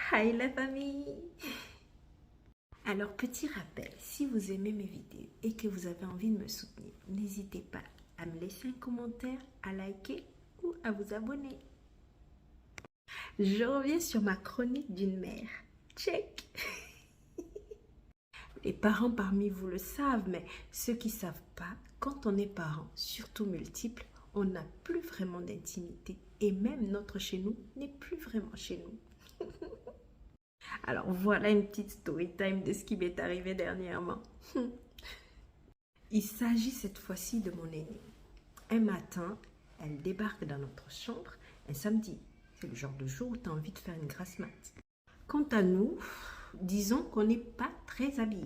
Hi la famille! Alors, petit rappel, si vous aimez mes vidéos et que vous avez envie de me soutenir, n'hésitez pas à me laisser un commentaire, à liker ou à vous abonner. Je reviens sur ma chronique d'une mère. Check! Les parents parmi vous le savent, mais ceux qui ne savent pas, quand on est parent, surtout multiple, on n'a plus vraiment d'intimité. Et même notre chez nous n'est plus vraiment chez nous. Alors voilà une petite story time de ce qui m'est arrivé dernièrement. Il s'agit cette fois-ci de mon aînée. Un matin, elle débarque dans notre chambre un samedi. C'est le genre de jour où tu as envie de faire une grasse mat. Quant à nous, disons qu'on n'est pas très habillés.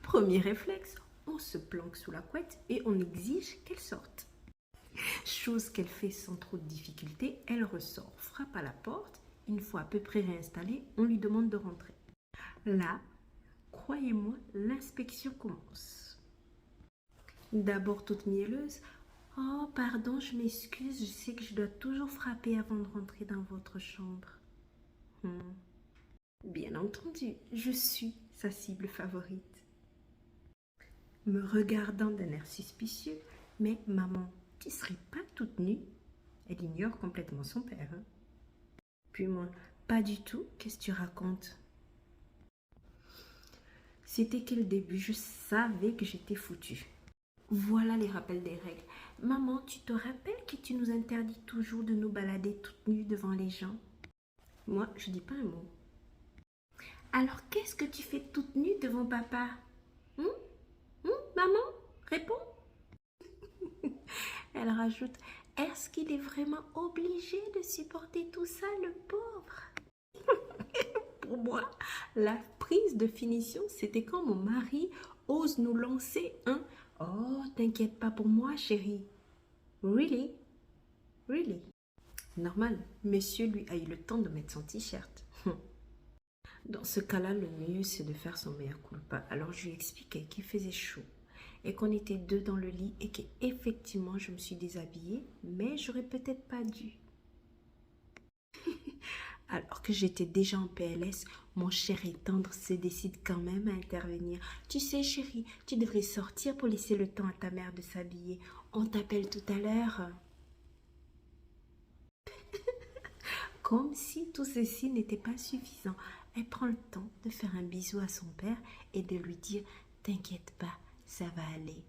Premier réflexe, on se planque sous la couette et on exige qu'elle sorte. Chose qu'elle fait sans trop de difficulté, elle ressort, frappe à la porte. Une fois à peu près réinstallée, on lui demande de rentrer. Là, croyez-moi, l'inspection commence. D'abord toute mielleuse. Oh, pardon, je m'excuse, je sais que je dois toujours frapper avant de rentrer dans votre chambre. Bien entendu, je suis sa cible favorite. Me regardant d'un air suspicieux, mais maman, tu serais pas toute nue? Elle ignore complètement son père. Puis moi, pas du tout, qu'est-ce que tu racontes? C'était que le début, je savais que j'étais foutue. Voilà les rappels des règles. Maman, tu te rappelles que tu nous interdis toujours de nous balader toutes nues devant les gens? Moi, je dis pas un mot. Alors, qu'est-ce que tu fais toute nue devant papa? Maman, réponds. Elle rajoute, est-ce qu'il est vraiment obligé de supporter tout ça, le pauvre? Pour moi, la prise de finition, c'était quand mon mari ose nous lancer un Oh, t'inquiète pas pour moi, chérie. Really? Really? Normal, monsieur lui a eu le temps de mettre son t-shirt. Dans ce cas-là, le mieux, c'est de faire son meilleur culpa. Alors, je lui expliquais qu'il faisait chaud et qu'on était deux dans le lit et qu'effectivement, je me suis déshabillée, mais j'aurais peut-être pas dû. Alors que j'étais déjà en PLS, mon cher et tendre se décide quand même à intervenir. Tu sais, chérie, tu devrais sortir pour laisser le temps à ta mère de s'habiller. On t'appelle tout à l'heure. Comme si tout ceci n'était pas suffisant. Elle prend le temps de faire un bisou à son père et de lui dire « T'inquiète pas, ça va aller. »